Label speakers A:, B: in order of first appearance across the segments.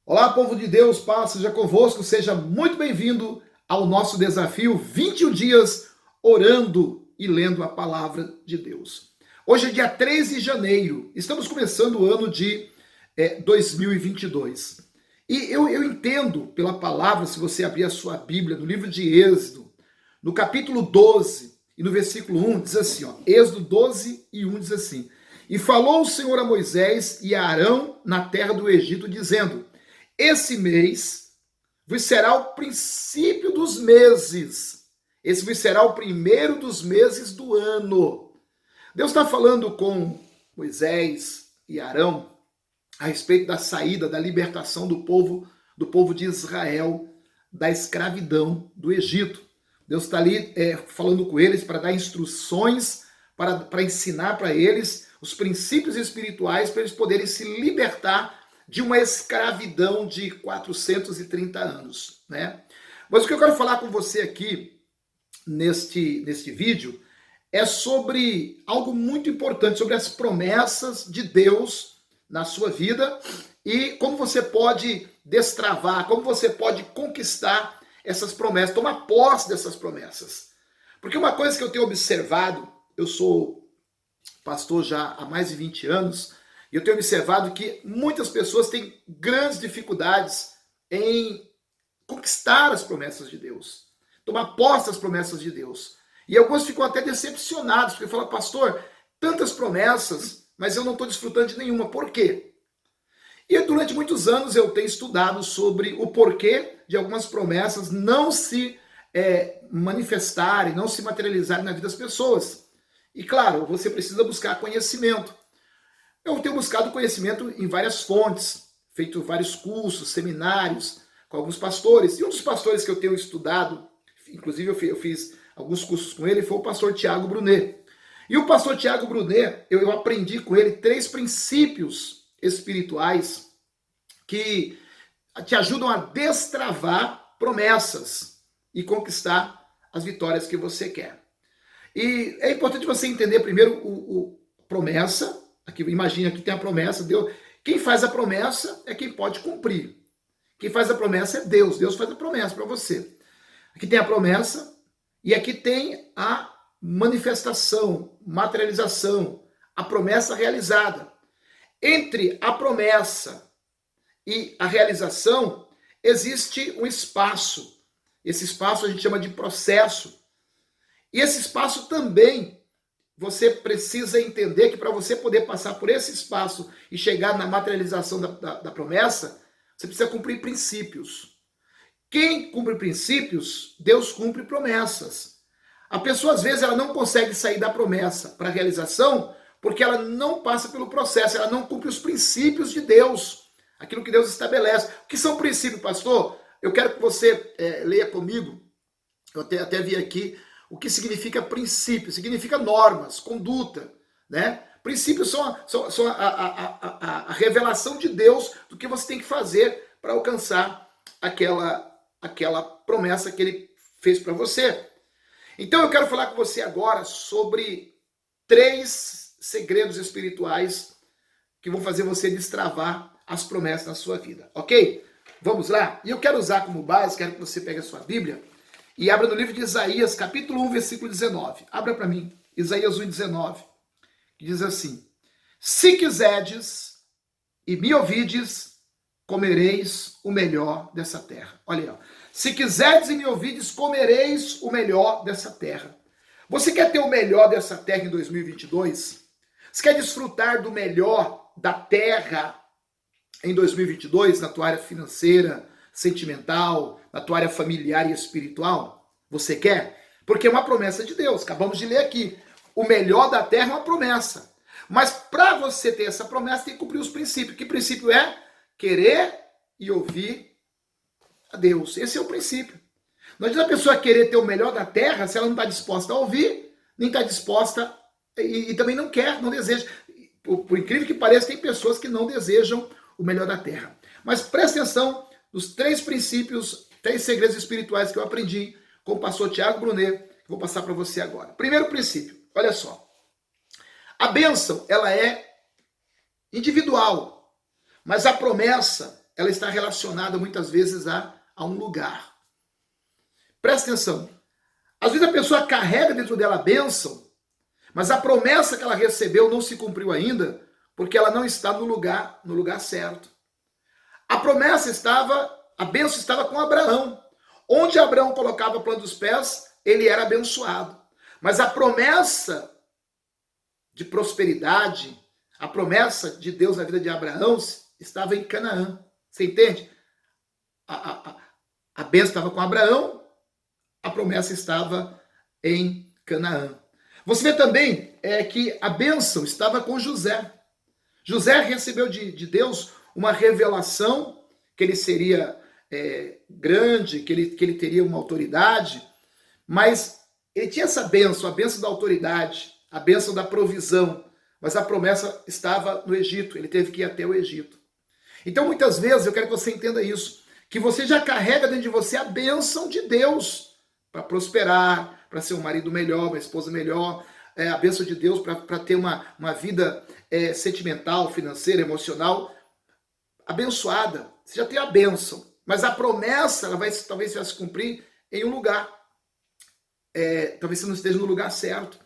A: Olá, povo de Deus, paz seja convosco, seja muito bem-vindo ao nosso desafio 21 dias orando e lendo a palavra de Deus. Hoje é dia 3 de janeiro, estamos começando o ano de 2022. E eu entendo pela palavra, se você abrir a sua Bíblia, no livro de Êxodo, no capítulo 12 e no versículo 1, diz assim, Êxodo 12 e 1 diz assim: E falou o Senhor a Moisés e a Arão na terra do Egito, dizendo: Esse mês vos será o princípio dos meses. Esse vos será o primeiro dos meses do ano. Deus está falando com Moisés e Arão a respeito da saída, da libertação do povo de Israel da escravidão do Egito. Deus está ali falando com eles para dar instruções, para ensinar para eles os princípios espirituais para eles poderem se libertar de uma escravidão de 430 anos, né? Mas o que eu quero falar com você aqui neste vídeo é sobre algo muito importante, sobre as promessas de Deus na sua vida e como você pode destravar, como você pode conquistar essas promessas, tomar posse dessas promessas. Porque uma coisa que eu tenho observado, eu sou pastor já há mais de 20 anos, e eu tenho observado que muitas pessoas têm grandes dificuldades em conquistar as promessas de Deus, tomar posse das promessas de Deus. E alguns ficam até decepcionados, porque falam: pastor, tantas promessas, mas eu não estou desfrutando de nenhuma. Por quê? E durante muitos anos eu tenho estudado sobre o porquê de algumas promessas não se manifestarem, não se materializarem na vida das pessoas. E claro, você precisa buscar conhecimento. Eu tenho buscado conhecimento em várias fontes, feito vários cursos, seminários com alguns pastores. E um dos pastores que eu tenho estudado, inclusive eu fiz alguns cursos com ele, foi o pastor Tiago Brunet. E o pastor Tiago Brunet, eu aprendi com ele 3 princípios espirituais que te ajudam a destravar promessas e conquistar as vitórias que você quer. E é importante você entender primeiro o promessa. Aqui, imagina que tem a promessa, Deus. Quem faz a promessa é quem pode cumprir. Quem faz a promessa é Deus. Deus faz a promessa para você. Aqui tem a promessa e aqui tem a manifestação, materialização, a promessa realizada. Entre a promessa e a realização existe um espaço. Esse espaço a gente chama de processo. E esse espaço também, você precisa entender que para você poder passar por esse espaço e chegar na materialização da promessa, você precisa cumprir princípios. Quem cumpre princípios, Deus cumpre promessas. A pessoa, às vezes, ela não consegue sair da promessa para a realização porque ela não passa pelo processo, ela não cumpre os princípios de Deus, aquilo que Deus estabelece. O que são princípios, pastor? Eu quero que você leia comigo, eu até vi aqui, o que significa princípio? Significa normas, conduta, né? Princípios são a revelação de Deus do que você tem que fazer para alcançar aquela promessa que ele fez para você. Então eu quero falar com você agora sobre 3 segredos espirituais que vão fazer você destravar as promessas na sua vida, ok? Vamos lá? E eu quero usar como base, quero que você pegue a sua Bíblia e abra no livro de Isaías, capítulo 1, versículo 19. Abra para mim, Isaías 1, 19, que diz assim: Se quiserdes e me ouvides, comereis o melhor dessa terra. Olha aí, ó. Se quiserdes e me ouvides, comereis o melhor dessa terra. Você quer ter o melhor dessa terra em 2022? Você quer desfrutar do melhor da terra em 2022, na tua área financeira, sentimental, na tua área familiar e espiritual? Você quer? Porque é uma promessa de Deus. Acabamos de ler aqui. O melhor da terra é uma promessa. Mas para você ter essa promessa, tem que cumprir os princípios. Que princípio é? Querer e ouvir a Deus. Esse é o princípio. Não adianta a pessoa querer ter o melhor da terra se ela não está disposta a ouvir, nem está disposta e também não quer, não deseja. Por incrível que pareça, tem pessoas que não desejam o melhor da terra. Mas presta atenção nos 3 princípios, 3 segredos espirituais que eu aprendi com o pastor Tiago Brunet, que vou passar para você agora. Primeiro princípio, olha só. A bênção, ela é individual, mas a promessa, ela está relacionada muitas vezes a um lugar. Presta atenção. Às vezes a pessoa carrega dentro dela a bênção, mas a promessa que ela recebeu não se cumpriu ainda, porque ela não está no lugar certo. A promessa a bênção estava com Abraão. Onde Abraão colocava a planta dos pés, ele era abençoado. Mas a promessa de prosperidade, a promessa de Deus na vida de Abraão estava em Canaã. Você entende? A bênção estava com Abraão, a promessa estava em Canaã. Você vê também que a bênção estava com José. José recebeu de Deus uma revelação que ele seria grande, que ele teria uma autoridade, mas ele tinha essa bênção, a bênção da autoridade, a bênção da provisão, mas a promessa estava no Egito, ele teve que ir até o Egito. Então, muitas vezes, eu quero que você entenda isso, que você já carrega dentro de você a bênção de Deus para prosperar, para ser um marido melhor, uma esposa melhor, a bênção de Deus para ter uma vida sentimental, financeira, emocional abençoada. Você já tem a bênção, mas a promessa talvez vai se cumprir em um lugar. Talvez você não esteja no lugar certo.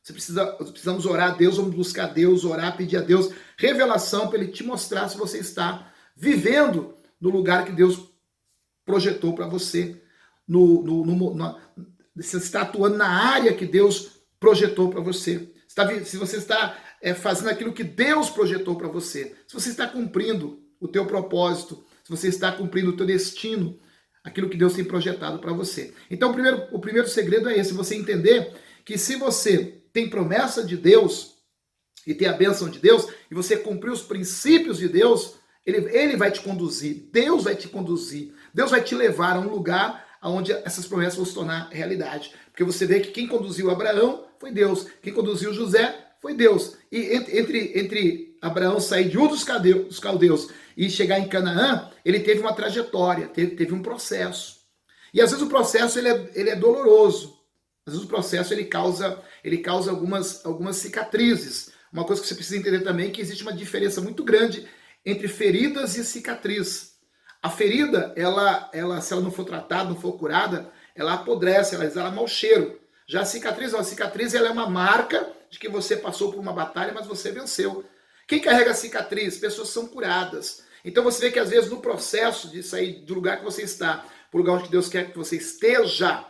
A: Precisamos orar a Deus, vamos buscar a Deus, orar, pedir a Deus revelação para Ele te mostrar se você está vivendo no lugar que Deus projetou para você, se você está atuando na área que Deus projetou para você, se você está fazendo aquilo que Deus projetou para você, se você está cumprindo o teu propósito, se você está cumprindo o teu destino, aquilo que Deus tem projetado para você. Então, o primeiro segredo é esse, você entender que se você tem promessa de Deus e tem a bênção de Deus, e você cumprir os princípios de Deus, Ele vai te conduzir, Deus vai te conduzir, Deus vai te levar a um lugar onde essas promessas vão se tornar realidade. Porque você vê que quem conduziu Abraão foi Deus, quem conduziu José foi Deus. E entre Abraão sair de Ur dos Caldeus e chegar em Canaã, ele teve uma trajetória, teve um processo. E às vezes o processo ele é doloroso. Às vezes o processo ele causa algumas cicatrizes. Uma coisa que você precisa entender também é que existe uma diferença muito grande entre feridas e cicatriz. A ferida, se ela não for tratada, não for curada, ela apodrece, ela exala mau cheiro. Já a cicatriz ela é uma marca de que você passou por uma batalha, mas você venceu. Quem carrega a cicatriz? Pessoas são curadas. Então você vê que às vezes no processo de sair do lugar que você está, para o lugar onde Deus quer que você esteja,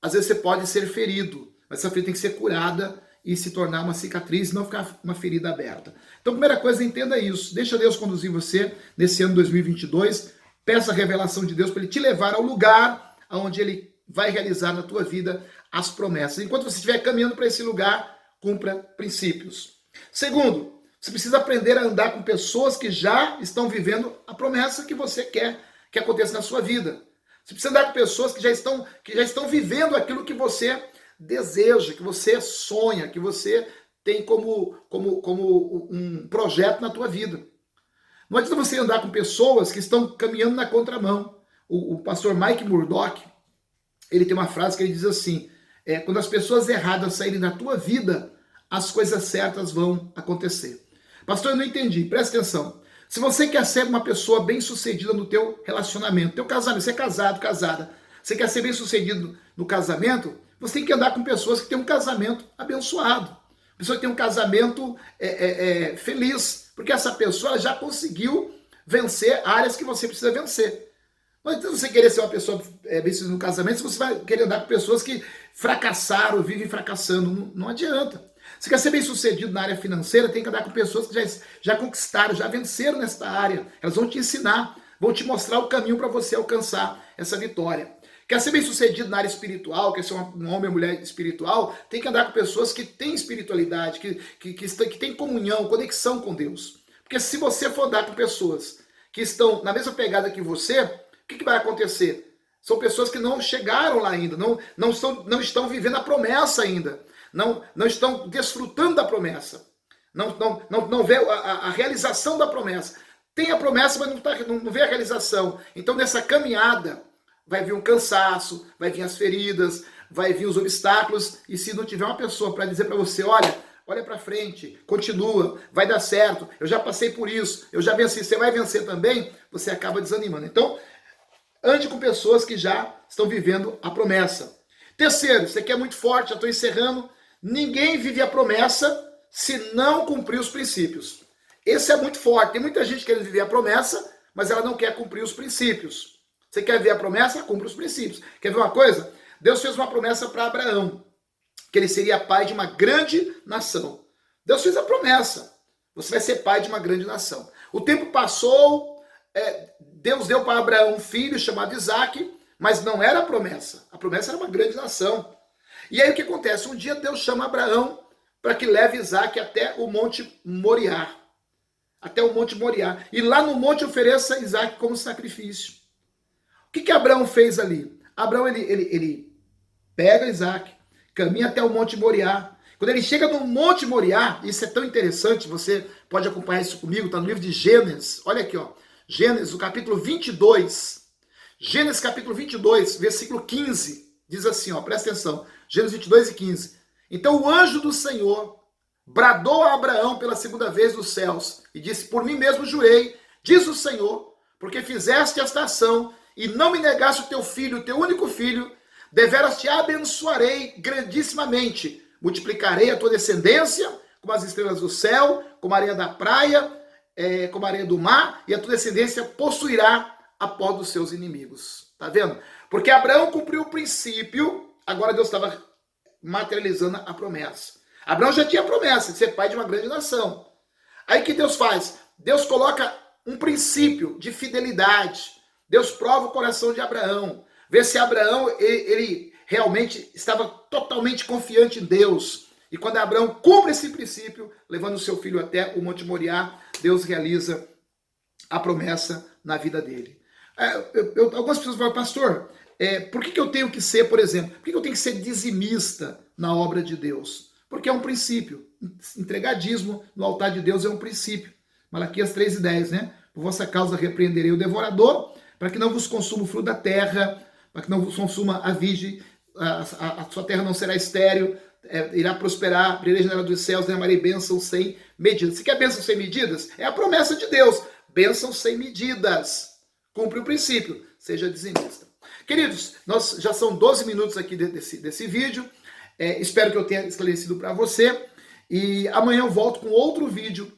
A: às vezes você pode ser ferido, mas essa ferida tem que ser curada e se tornar uma cicatriz, não ficar uma ferida aberta. Então, primeira coisa, entenda isso. Deixa Deus conduzir você nesse ano 2022. Peça a revelação de Deus para Ele te levar ao lugar onde Ele vai realizar na tua vida as promessas. Enquanto você estiver caminhando para esse lugar, cumpra princípios. Segundo, você precisa aprender a andar com pessoas que já estão vivendo a promessa que você quer que aconteça na sua vida. Você precisa andar com pessoas que já estão vivendo aquilo que você deseja, que você sonha, que você tem como um projeto na tua vida. Não adianta você andar com pessoas que estão caminhando na contramão. O pastor Mike Murdock, ele tem uma frase que ele diz assim, quando as pessoas erradas saírem da tua vida, as coisas certas vão acontecer. Pastor, eu não entendi, presta atenção. Se você quer ser uma pessoa bem-sucedida no teu relacionamento, teu casamento, você é casado, casada, você quer ser bem-sucedido no casamento, você tem que andar com pessoas que têm um casamento abençoado, pessoa que tem um casamento feliz, porque essa pessoa ela já conseguiu vencer áreas que você precisa vencer. Não adianta você querer ser uma pessoa bem-sucedida no casamento se você vai querer andar com pessoas que fracassaram, vivem fracassando. Não adianta. Se quer ser bem-sucedido na área financeira, tem que andar com pessoas que já conquistaram, já venceram nesta área. Elas vão te ensinar, vão te mostrar o caminho para você alcançar essa vitória. Quer ser bem-sucedido na área espiritual, quer ser um homem ou mulher espiritual, tem que andar com pessoas que têm espiritualidade, que têm comunhão, conexão com Deus. Porque se você for andar com pessoas que estão na mesma pegada que você, o que vai acontecer? São pessoas que não chegaram lá ainda, não estão vivendo a promessa ainda, não estão desfrutando da promessa, não vê a realização da promessa. Tem a promessa, mas não vê a realização. Então, nessa caminhada, vai vir um cansaço, vai vir as feridas, vai vir os obstáculos, e se não tiver uma pessoa para dizer para você, olha, olha para frente, continua, vai dar certo, eu já passei por isso, eu já venci, você vai vencer também, você acaba desanimando. Então, ande com pessoas que já estão vivendo a promessa. Terceiro, isso aqui é muito forte, já estou encerrando, ninguém vive a promessa se não cumprir os princípios. Esse é muito forte, tem muita gente querendo viver a promessa, mas ela não quer cumprir os princípios. Você quer ver a promessa? Cumpre os princípios. Quer ver uma coisa? Deus fez uma promessa para Abraão, que ele seria pai de uma grande nação. Deus fez a promessa. Você vai ser pai de uma grande nação. O tempo passou, Deus deu para Abraão um filho chamado Isaac, mas não era a promessa. A promessa era uma grande nação. E aí o que acontece? Um dia Deus chama Abraão para que leve Isaac até o Monte Moriá. Até o Monte Moriá. E lá no monte ofereça Isaac como sacrifício. O que Abraão fez ali? Abraão, ele pega Isaac, caminha até o Monte Moriá. Quando ele chega no Monte Moriá, isso é tão interessante, você pode acompanhar isso comigo, está no livro de Gênesis. Olha aqui, ó. Gênesis, o capítulo 22. Gênesis, capítulo 22, versículo 15. Diz assim, ó, presta atenção. Gênesis 22 e 15. Então o anjo do Senhor bradou a Abraão pela segunda vez dos céus e disse, por mim mesmo jurei, diz o Senhor, porque fizeste esta ação e não me negaste o teu filho, o teu único filho, deveras te abençoarei grandissimamente, multiplicarei a tua descendência como as estrelas do céu, como a areia da praia, como a areia do mar, e a tua descendência possuirá a pó dos seus inimigos. Tá vendo? Porque Abraão cumpriu o princípio, agora Deus estava materializando a promessa. Abraão já tinha a promessa de ser pai de uma grande nação. Aí o que Deus faz? Deus coloca um princípio de fidelidade. Deus prova o coração de Abraão. Vê se Abraão, ele realmente estava totalmente confiante em Deus. E quando Abraão cumpre esse princípio, levando o seu filho até o Monte Moriá, Deus realiza a promessa na vida dele. Algumas pessoas falam, pastor, por que eu tenho que ser, por exemplo, por que eu tenho que ser dizimista na obra de Deus? Porque é um princípio. Entregar dízimo no altar de Deus é um princípio. Malaquias 3:10, né? Por vossa causa repreenderei o devorador, para que não vos consuma o fruto da terra, para que não vos consuma a virgem, a sua terra não será estéril, irá prosperar, abrirei a janela dos céus, derramarei bênção sem medidas. Se quer bênção sem medidas? É a promessa de Deus. Bênção sem medidas. Cumpre o princípio, seja dizimista. Queridos, nós já são 12 minutos aqui desse vídeo. Espero que eu tenha esclarecido para você. E amanhã eu volto com outro vídeo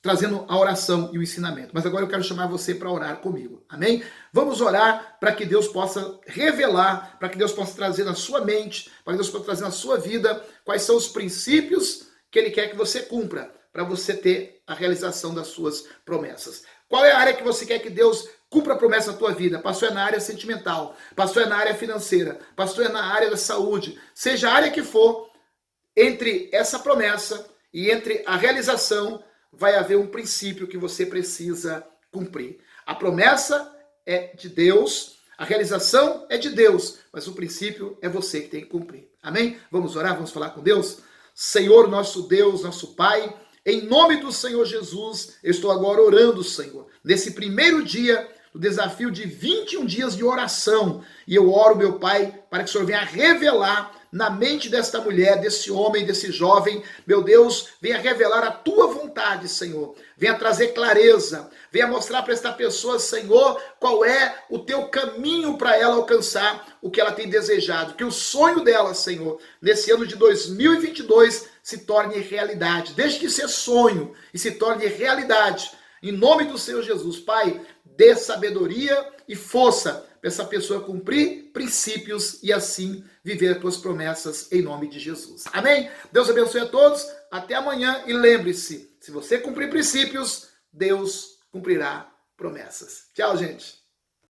A: trazendo a oração e o ensinamento. Mas agora eu quero chamar você para orar comigo. Amém? Vamos orar para que Deus possa revelar, para que Deus possa trazer na sua mente, para que Deus possa trazer na sua vida quais são os princípios que Ele quer que você cumpra, para você ter a realização das suas promessas. Qual é a área que você quer que Deus cumpra a promessa na tua vida? Pastor, é na área sentimental, pastor, é na área financeira, pastor, é na área da saúde. Seja a área que for, entre essa promessa e entre a realização, vai haver um princípio que você precisa cumprir. A promessa é de Deus, a realização é de Deus, mas o princípio é você que tem que cumprir. Amém? Vamos orar, vamos falar com Deus? Senhor, nosso Deus, nosso Pai, em nome do Senhor Jesus, eu estou agora orando, Senhor, nesse primeiro dia do desafio de 21 dias de oração. E eu oro, meu Pai, para que o Senhor venha revelar na mente desta mulher, desse homem, desse jovem, meu Deus, venha revelar a tua vontade, Senhor. Venha trazer clareza, venha mostrar para esta pessoa, Senhor, qual é o teu caminho para ela alcançar o que ela tem desejado. Que o sonho dela, Senhor, nesse ano de 2022 se torne realidade. Deixe de ser sonho e se torne realidade. Em nome do Senhor Jesus, Pai, dê sabedoria e força para essa pessoa cumprir princípios e assim viver as tuas promessas em nome de Jesus. Amém? Deus abençoe a todos. Até amanhã e lembre-se, se você cumprir princípios, Deus cumprirá promessas. Tchau, gente.